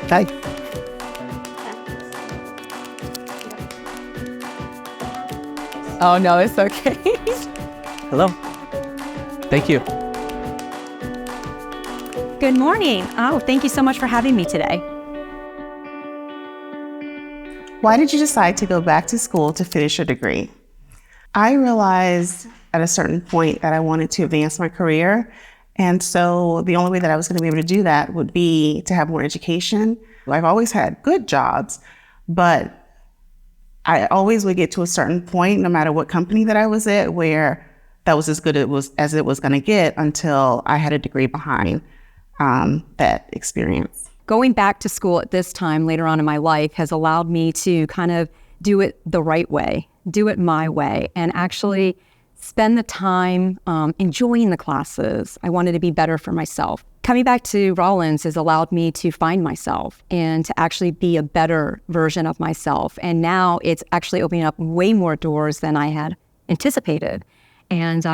Hi. Oh, no, it's okay. Hello. Thank you. Good morning. Oh, thank you so much for having me today. Why did you decide to go back to school to finish your degree? I realized at a certain point that I wanted to advance my career. And so the only way that I was going to be able to do that would be to have more education. I've always had good jobs, but I always would get to a certain point, no matter what company that I was at, where that was as good as it was going to get until I had a degree behind that experience. Going back to school at this time later on in my life has allowed me to kind of do it the right way, do it my way, and actually spend the time enjoying the classes. I wanted to be better for myself. Coming back to Rollins has allowed me to find myself and to actually be a better version of myself. And now it's actually opening up way more doors than I had anticipated. And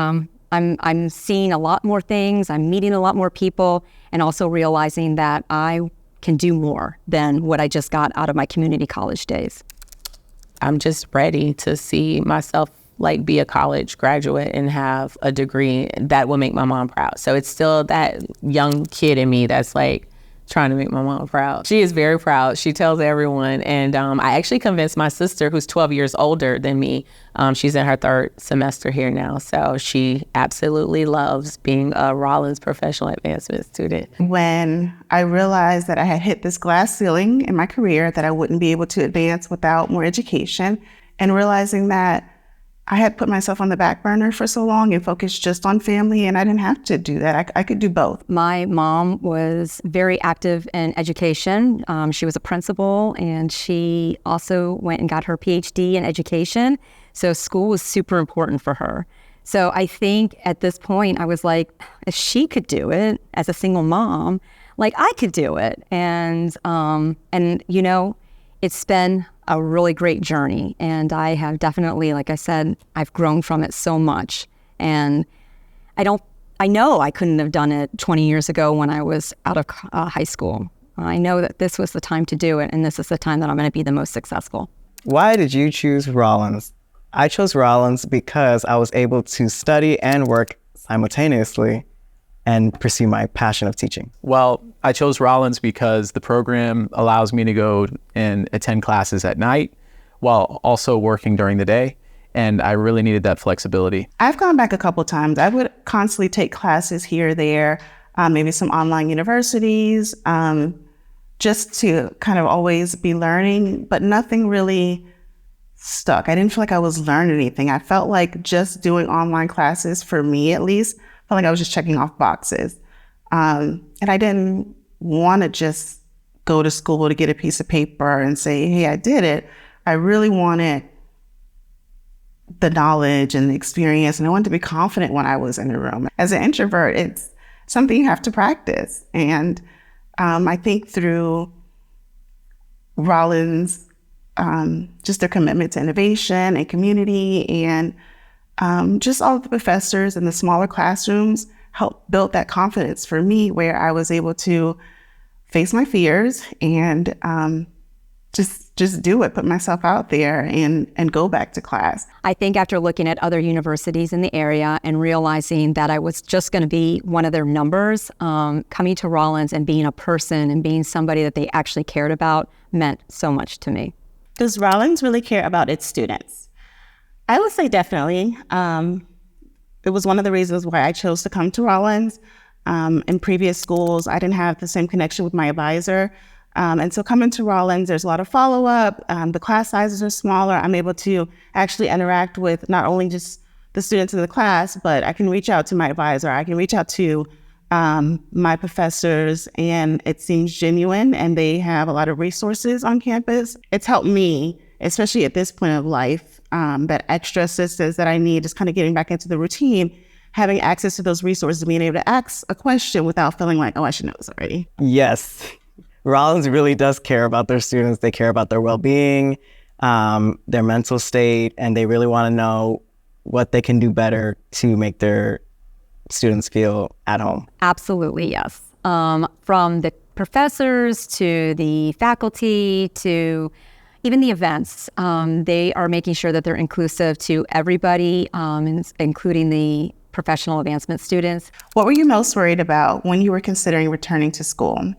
I'm seeing a lot more things, I'm meeting a lot more people, and also realizing that I can do more than what I just got out of my community college days. I'm just ready to see myself be a college graduate and have a degree that will make my mom proud. So it's still that young kid in me that's trying to make my mom proud. She is very proud. She tells everyone. And I actually convinced my sister, who's 12 years older than me. She's in her third semester here now. So she absolutely loves being a Rollins professional advancement student. When I realized that I had hit this glass ceiling in my career, that I wouldn't be able to advance without more education, and realizing that I had put myself on the back burner for so long and focused just on family, and I didn't have to do that. I could do both. My mom was very active in education. She was a principal, and she also went and got her PhD in education. So school was super important for her. So I think at this point, I was like, if she could do it as a single mom, I could do it. And you know, it's been a really great journey. And I have definitely, like I said, I've grown from it so much. And I know I couldn't have done it 20 years ago when I was out of high school. I know that this was the time to do it, and this is the time that I'm going to be the most successful. Why did you choose Rollins? I chose Rollins because I was able to study and work simultaneously and pursue my passion of teaching. Well, I chose Rollins because the program allows me to go and attend classes at night while also working during the day. And I really needed that flexibility. I've gone back a couple times. I would constantly take classes here or there, maybe some online universities, just to kind of always be learning, but nothing really stuck. I didn't feel like I was learning anything. I felt like just doing online classes, for me at least, felt like I was just checking off boxes. And I didn't want to just go to school to get a piece of paper and say, hey, I did it. I really wanted the knowledge and the experience, and I wanted to be confident when I was in the room. As an introvert, it's something you have to practice. And I think through Rollins, just their commitment to innovation and community, and just all of the professors in the smaller classrooms helped build that confidence for me, where I was able to face my fears and just do it, put myself out there and go back to class. I think after looking at other universities in the area and realizing that I was just going to be one of their numbers, coming to Rollins and being a person and being somebody that they actually cared about meant so much to me. Does Rollins really care about its students? I would say definitely. It was one of the reasons why I chose to come to Rollins. In previous schools, I didn't have the same connection with my advisor. And so coming to Rollins, there's a lot of follow-up. The class sizes are smaller. I'm able to actually interact with not only just the students in the class, but I can reach out to my advisor. I can reach out to my professors, and it seems genuine, and they have a lot of resources on campus. It's helped me, especially at this point of life, that extra assistance that I need, just kind of getting back into the routine, having access to those resources, being able to ask a question without feeling like, oh, I should know this already. Yes. Rollins really does care about their students. They care about their well-being, their mental state, and they really want to know what they can do better to make their students feel at home. Absolutely, yes. From the professors to the faculty to even the events. They are making sure that they're inclusive to everybody, including the professional advancement students. What were you most worried about when you were considering returning to school?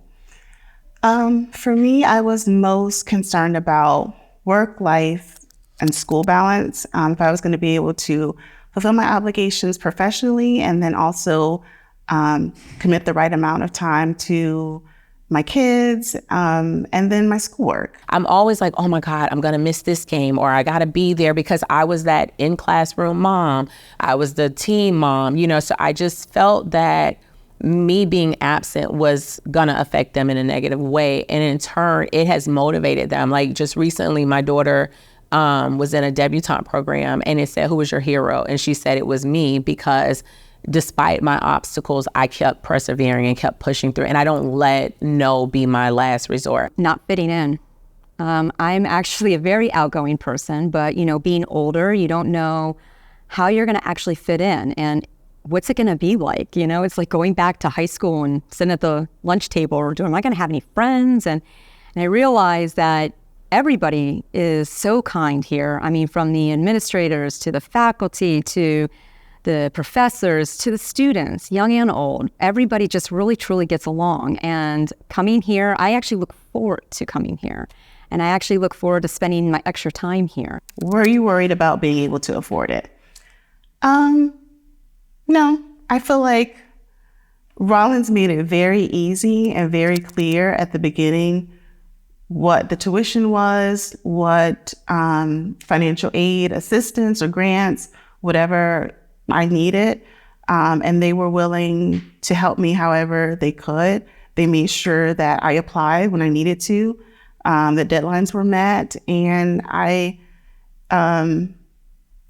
For me, I was most concerned about work, life, and school balance. If I was going to be able to fulfill my obligations professionally and then also commit the right amount of time to my kids and then my schoolwork. I'm always like, oh my God, I'm going to miss this game, or I got to be there because I was that in classroom mom. I was the team mom, so I just felt that me being absent was going to affect them in a negative way. And in turn, it has motivated them. Like just recently, my daughter was in a debutante program and it said, who was your hero? And she said it was me because despite my obstacles, I kept persevering and kept pushing through. And I don't let no be my last resort. Not fitting in. I'm actually a very outgoing person, but being older, you don't know how you're going to actually fit in and what's it going to be like? It's like going back to high school and sitting at the lunch table or am I going to have any friends? And I realized that everybody is so kind here. I mean, from the administrators to the faculty to the professors to the students, young and old, everybody just really, truly gets along. And coming here, I actually look forward to coming here. And I actually look forward to spending my extra time here. Were you worried about being able to afford it? No, I feel like Rollins made it very easy and very clear at the beginning what the tuition was, what financial aid, assistance, or grants, whatever I needed. And they were willing to help me however they could. They made sure that I applied when I needed to, the deadlines were met, and I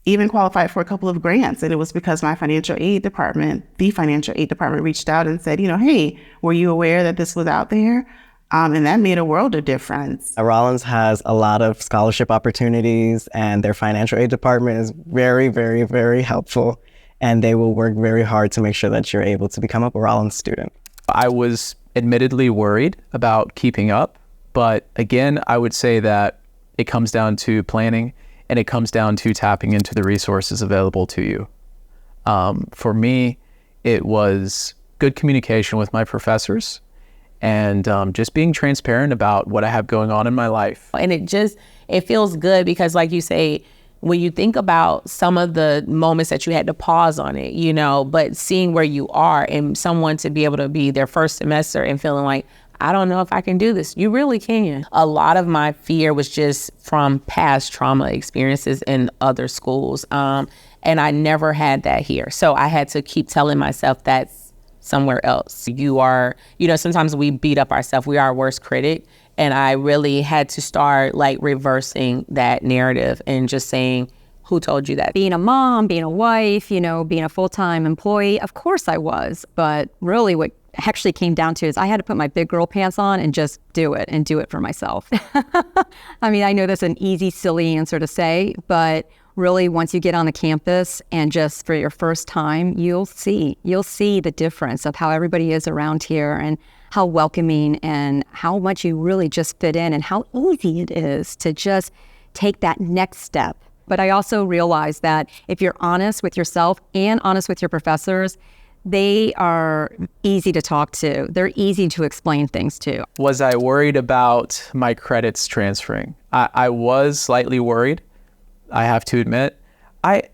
even qualified for a couple of grants. And it was because the financial aid department reached out and said, hey, were you aware that this was out there? And that made a world of difference. Rollins has a lot of scholarship opportunities, and their financial aid department is very, very, very helpful. And they will work very hard to make sure that you're able to become a Rollins student. I was admittedly worried about keeping up, but again, I would say that it comes down to planning and it comes down to tapping into the resources available to you. For me, it was good communication with my professors and just being transparent about what I have going on in my life. And it feels good because like you say, when you think about some of the moments that you had to pause on it, but seeing where you are and someone to be able to be their first semester and feeling like, I don't know if I can do this. You really can. A lot of my fear was just from past trauma experiences in other schools. And I never had that here. So I had to keep telling myself that's somewhere else. You are, sometimes we beat up ourselves. We are our worst critic. And I really had to start reversing that narrative and just saying, who told you that? Being a mom, being a wife, being a full-time employee, of course I was. But really what actually came down to is I had to put my big girl pants on and just do it and do it for myself. I mean, I know that's an easy, silly answer to say, but really once you get on the campus and just for your first time, you'll see the difference of how everybody is around here and how welcoming and how much you really just fit in and how easy it is to just take that next step. But I also realized that if you're honest with yourself and honest with your professors, they are easy to talk to. They're easy to explain things to. Was I worried about my credits transferring? I was slightly worried, I have to admit. I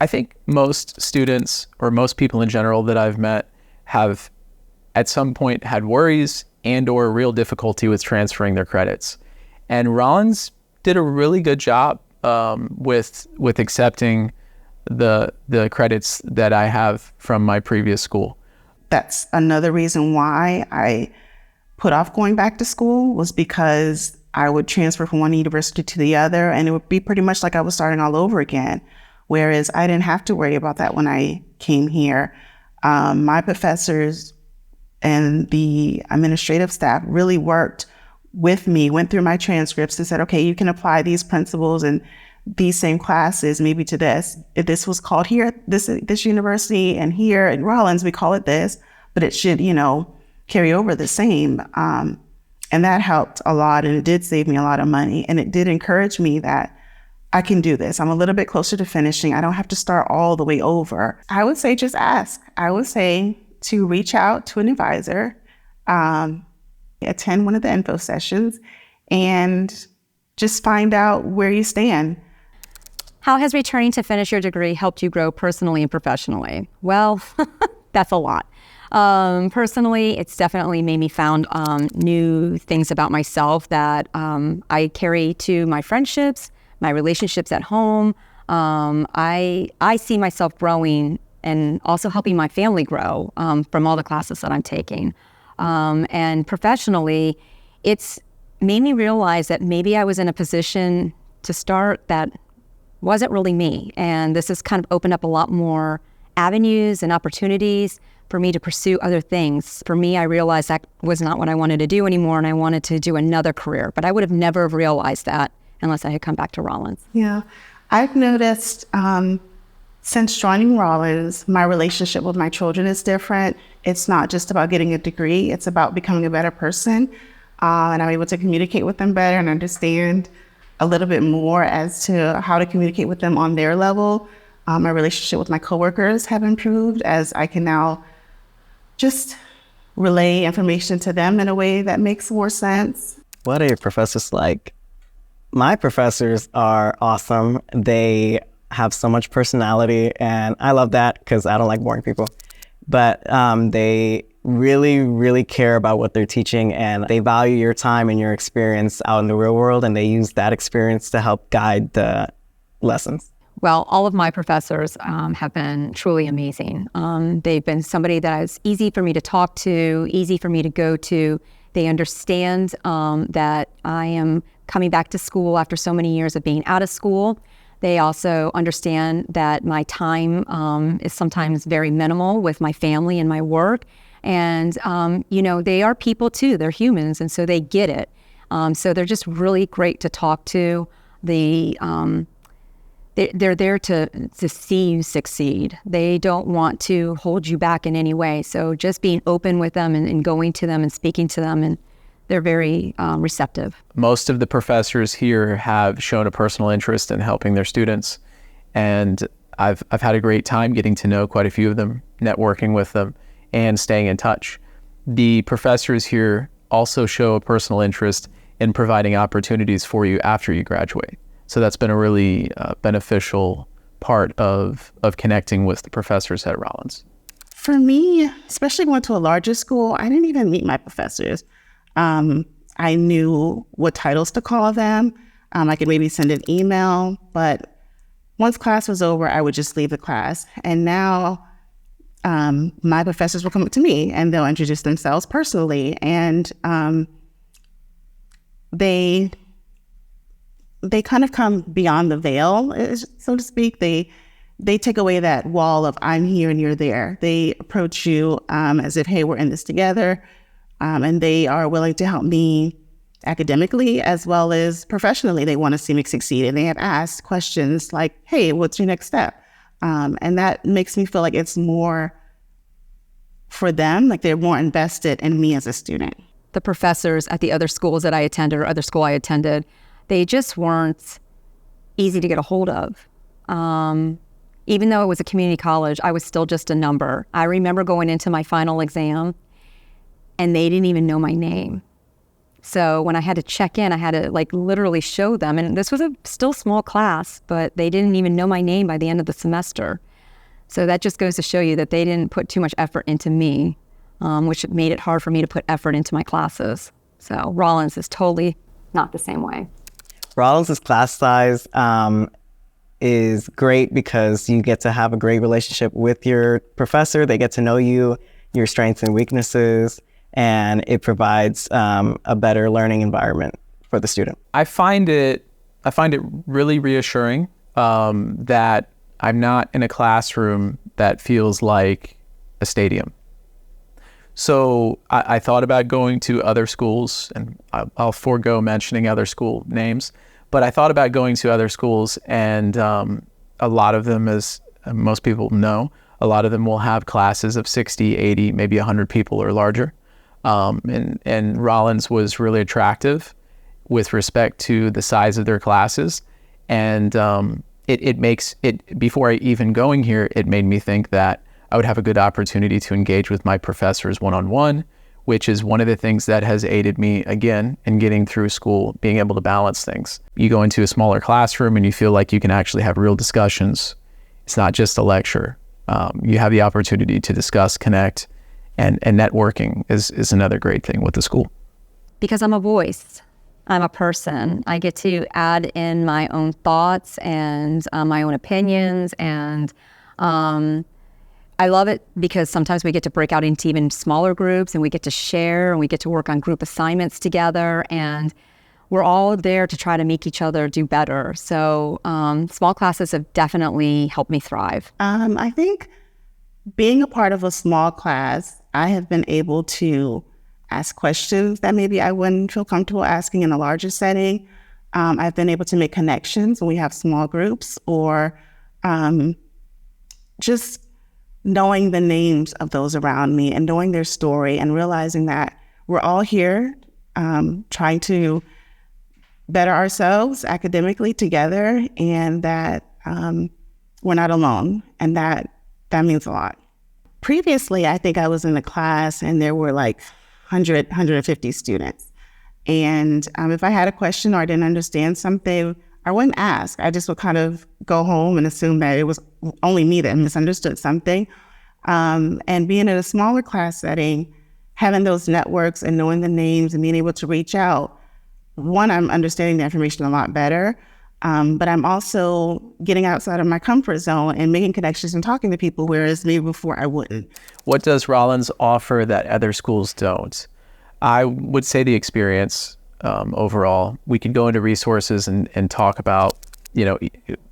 think most students or most people in general that I've met have at some point had worries and or real difficulty with transferring their credits. And Rollins did a really good job with accepting the credits that I have from my previous school. That's another reason why I put off going back to school, was because I would transfer from one university to the other and it would be pretty much like I was starting all over again. Whereas I didn't have to worry about that when I came here. My professors and the administrative staff really worked with me, went through my transcripts and said, okay, you can apply these principles and these same classes maybe to this. If this was called here, this university, and here at Rollins, we call it this, but it should, carry over the same. And that helped a lot, and it did save me a lot of money, and it did encourage me that I can do this. I'm a little bit closer to finishing. I don't have to start all the way over. I would say just ask. I would say to reach out to an advisor, attend one of the info sessions, and just find out where you stand. How has returning to finish your degree helped you grow personally and professionally? Well, that's a lot. Personally, it's definitely made me found new things about myself that I carry to my friendships, my relationships at home. I see myself growing and also helping my family grow from all the classes that I'm taking. And professionally, it's made me realize that maybe I was in a position to start that wasn't really me. And this has kind of opened up a lot more avenues and opportunities for me to pursue other things. For me, I realized that was not what I wanted to do anymore, and I wanted to do another career. But I would have never have realized that unless I had come back to Rollins. Yeah, I've noticed since joining Rollins, my relationship with my children is different. It's not just about getting a degree, it's about becoming a better person. And I'm able to communicate with them better and understand a little bit more as to how to communicate with them on their level. My relationship with my coworkers have improved as I can now just relay information to them in a way that makes more sense. What are your professors like? My professors are awesome. They have so much personality, and I love that because I don't like boring people. But they really, really care about what they're teaching, and they value your time and your experience out in the real world, and they use that experience to help guide the lessons. Well, all of my professors have been truly amazing. They've been somebody that is easy for me to talk to, easy for me to go to. They understand that I am coming back to school after so many years of being out of school. They also understand that my time is sometimes very minimal with my family and my work. And, they are people too. They're humans, and so they get it. So they're just really great to talk to. They're there to see you succeed. They don't want to hold you back in any way. So just being open with them and going to them and speaking to them, and they're very receptive. Most of the professors here have shown a personal interest in helping their students, and I've had a great time getting to know quite a few of them, networking with them, and staying in touch. The professors here also show a personal interest in providing opportunities for you after you graduate. So that's been a really beneficial part of connecting with the professors at Rollins. For me, especially going to a larger school, I didn't even meet my professors. I knew what titles to call them. I could maybe send an email, but once class was over, I would just leave the class. And now my professors will come up to me and they'll introduce themselves personally. And they kind of come beyond the veil, so to speak. They take away that wall of I'm here and you're there. They approach you as if, hey, we're in this together. And they are willing to help me academically as well as professionally. They want to see me succeed. And they have asked questions like, hey, what's your next step? And that makes me feel like it's more for them, like they're more invested in me as a student. The professors at the other schools that I attended or other school I attended, they just weren't easy to get a hold of. Even though it was a community college, I was still just a number. I remember going into my final exam and they didn't even know my name. So when I had to check in, I had to literally show them. And this was a still small class, but they didn't even know my name by the end of the semester. So that just goes to show you that they didn't put too much effort into me, which made it hard for me to put effort into my classes. So Rollins is totally not the same way. Rollins' class size is great because you get to have a great relationship with your professor. They get to know you, your strengths and weaknesses, and it provides a better learning environment for the student. I find it really reassuring that I'm not in a classroom that feels like a stadium. So I thought about going to other schools, and I'll forego mentioning other school names, but I thought about going to other schools, and a lot of them, as most people know, a lot of them will have classes of 60, 80, maybe 100 people or larger. And Rollins was really attractive with respect to the size of their classes. And it makes it, before I even going here, it made me think that I would have a good opportunity to engage with my professors one-on-one, which is one of the things that has aided me, again, in getting through school, being able to balance things. You go into a smaller classroom and you feel like you can actually have real discussions. It's not just a lecture. You have the opportunity to discuss, connect, and networking is another great thing with the school. Because I'm a voice. I'm a person. I get to add in my own thoughts and my own opinions, and I love it because sometimes we get to break out into even smaller groups and we get to share and we get to work on group assignments together, and we're all there to try to make each other do better. So small classes have definitely helped me thrive. I think being a part of a small class, I have been able to ask questions that maybe I wouldn't feel comfortable asking in a larger setting. I've been able to make connections when we have small groups, or just knowing the names of those around me and knowing their story and realizing that we're all here trying to better ourselves academically together, and that we're not alone, and that means a lot. Previously, I think I was in a class and there were like 150 students. And if I had a question or I didn't understand something, I wouldn't ask. I just would kind of go home and assume that it was only me that misunderstood something. And being in a smaller class setting, having those networks and knowing the names and being able to reach out, one, I'm understanding the information a lot better, but I'm also getting outside of my comfort zone and making connections and talking to people, whereas maybe before I wouldn't. What does Rollins offer that other schools don't? I would say the experience overall. We can go into resources and talk about,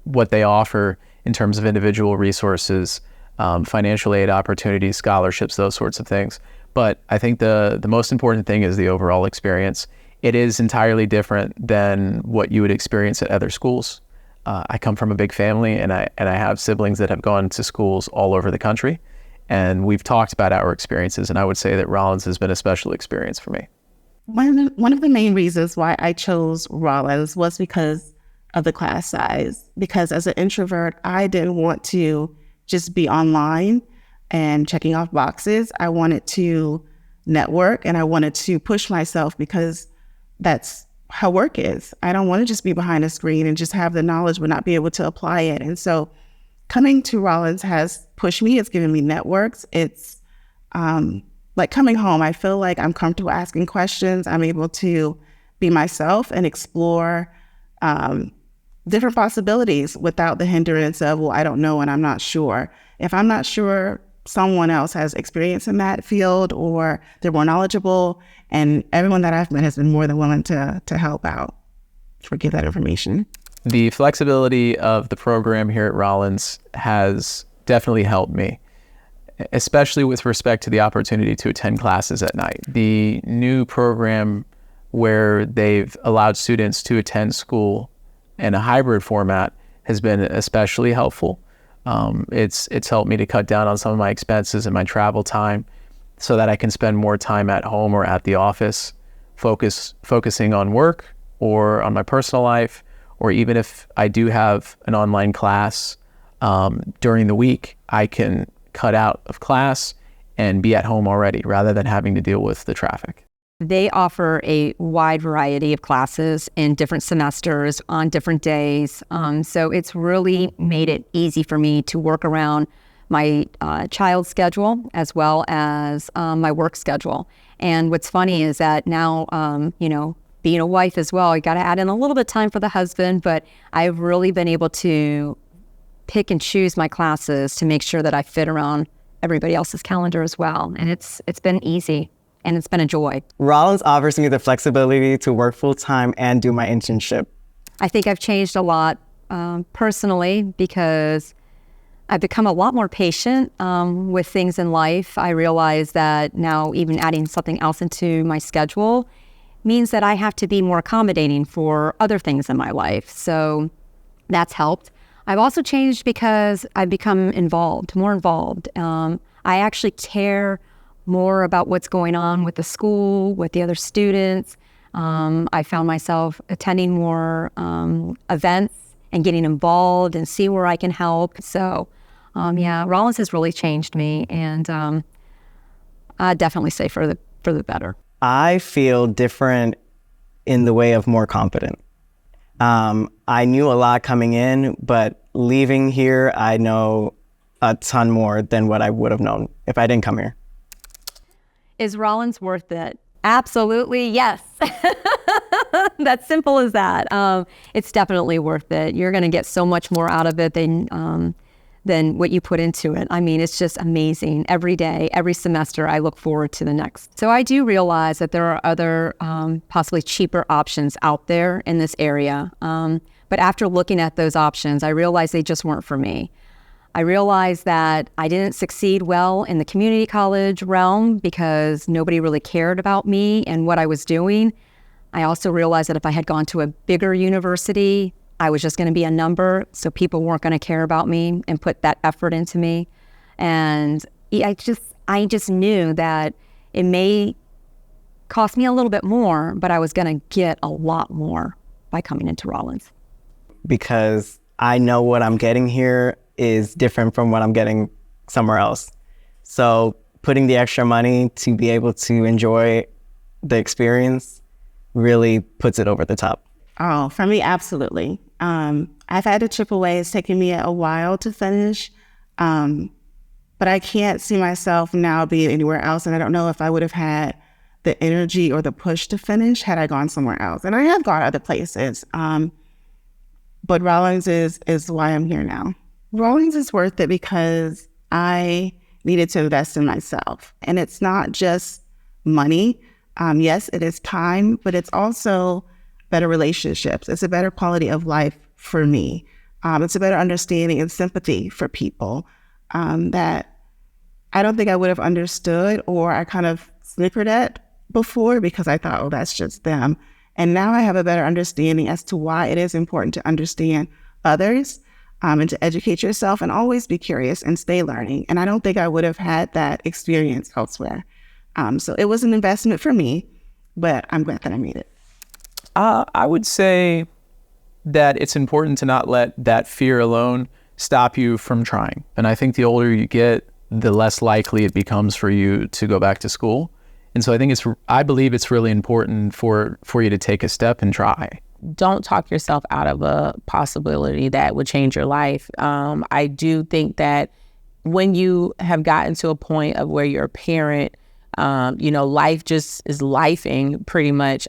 what they offer in terms of individual resources, financial aid opportunities, scholarships, those sorts of things. But I think the most important thing is the overall experience. It is entirely different than what you would experience at other schools. I come from a big family, and I have siblings that have gone to schools all over the country, and we've talked about our experiences, and I would say that Rollins has been a special experience for me. One of the main reasons why I chose Rollins was because of the class size. Because as an introvert, I didn't want to just be online and checking off boxes. I wanted to network, and I wanted to push myself, because that's how work is. I don't want to just be behind a screen and just have the knowledge but not be able to apply it. And so coming to Rollins has pushed me. It's given me networks. It's like coming home. I feel like I'm comfortable asking questions. I'm able to be myself and explore different possibilities without the hindrance of, well, I don't know and I'm not sure. If I'm not sure, someone else has experience in that field, or they're more knowledgeable, and everyone that I've met has been more than willing to help out or give that information. The flexibility of the program here at Rollins has definitely helped me, especially with respect to the opportunity to attend classes at night. The new program where they've allowed students to attend school in a hybrid format has been especially helpful. It's helped me to cut down on some of my expenses and my travel time so that I can spend more time at home or at the office, focusing on work or on my personal life, or even if I do have an online class during the week, I can cut out of class and be at home already rather than having to deal with the traffic. They offer a wide variety of classes in different semesters on different days. So it's really made it easy for me to work around my child's schedule as well as my work schedule. And what's funny is that now, being a wife as well, you got to add in a little bit of time for the husband, but I've really been able to pick and choose my classes to make sure that I fit around everybody else's calendar as well. And it's been easy. And it's been a joy. Rollins offers me the flexibility to work full-time and do my internship. I think I've changed a lot personally, because I've become a lot more patient with things in life. I realize that now even adding something else into my schedule means that I have to be more accommodating for other things in my life. So that's helped. I've also changed because I've become more involved. I actually care more about what's going on with the school, with the other students. I found myself attending more events and getting involved and see where I can help. So, yeah, Rollins has really changed me, and I definitely say for the better. I feel different in the way of more confident. I knew a lot coming in, but leaving here, I know a ton more than what I would have known if I didn't come here. Is Rollins worth it? Absolutely, yes. That's simple as that. It's definitely worth it. You're going to get so much more out of it than what you put into it. I mean, it's just amazing. Every day, every semester, I look forward to the next. So I do realize that there are other possibly cheaper options out there in this area. But after looking at those options, I realized they just weren't for me. I realized that I didn't succeed well in the community college realm because nobody really cared about me and what I was doing. I also realized that if I had gone to a bigger university, I was just going to be a number, so people weren't going to care about me and put that effort into me. And I just knew that it may cost me a little bit more, but I was going to get a lot more by coming into Rollins. Because I know what I'm getting here is different from what I'm getting somewhere else. So putting the extra money to be able to enjoy the experience really puts it over the top. Oh, for me, absolutely. I've had to chip away. It's taken me a while to finish, but I can't see myself now being anywhere else. And I don't know if I would have had the energy or the push to finish had I gone somewhere else. And I have gone other places, but Rollins is why I'm here now. Rollins is worth it because I needed to invest in myself. And it's not just money. Yes, it is time, but it's also better relationships. It's a better quality of life for me. It's a better understanding and sympathy for people that I don't think I would have understood, or I kind of snickered at before because I thought, oh, that's just them. And now I have a better understanding as to why it is important to understand others and to educate yourself and always be curious and stay learning. And I don't think I would have had that experience elsewhere. So it was an investment for me, but I'm glad that I made it. I would say that it's important to not let that fear alone stop you from trying. And I think the older you get, the less likely it becomes for you to go back to school. And so I believe it's really important for you to take a step and try. Don't talk yourself out of a possibility that would change your life. I do think that when you have gotten to a point of where you're a parent, life just is lifing pretty much.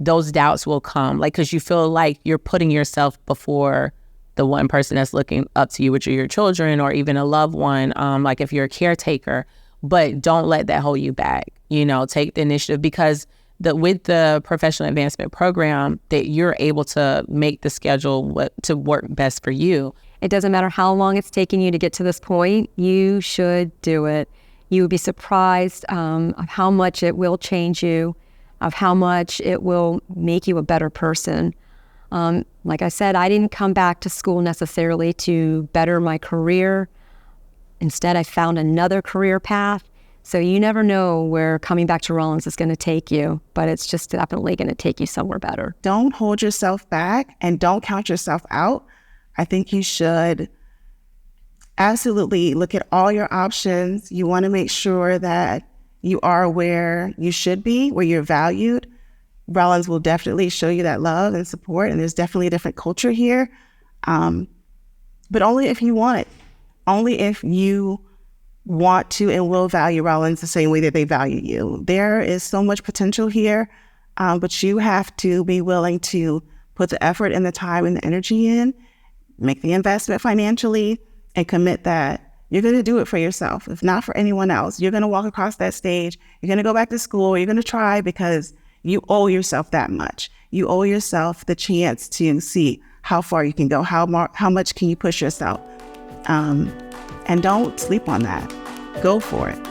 Those doubts will come, because you feel like you're putting yourself before the one person that's looking up to you, which are your children or even a loved one, like if you're a caretaker. But don't let that hold you back. Take the initiative, because with the professional advancement program, that you're able to make the schedule to work best for you. It doesn't matter how long it's taken you to get to this point, you should do it. You would be surprised of how much it will change you, of how much it will make you a better person. Like I said, I didn't come back to school necessarily to better my career. Instead, I found another career path. So you never know where coming back to Rollins is going to take you, but it's just definitely going to take you somewhere better. Don't hold yourself back and don't count yourself out. I think you should absolutely look at all your options. You want to make sure that you are where you should be, where you're valued. Rollins will definitely show you that love and support, and there's definitely a different culture here, but only if you want it. Only if you want to and will value Rollins the same way that they value you. There is so much potential here, but you have to be willing to put the effort and the time and the energy in, make the investment financially, and commit that you're going to do it for yourself, if not for anyone else. You're going to walk across that stage. You're going to go back to school. You're going to try because you owe yourself that much. You owe yourself the chance to see how far you can go, how much can you push yourself. And don't sleep on that. Go for it.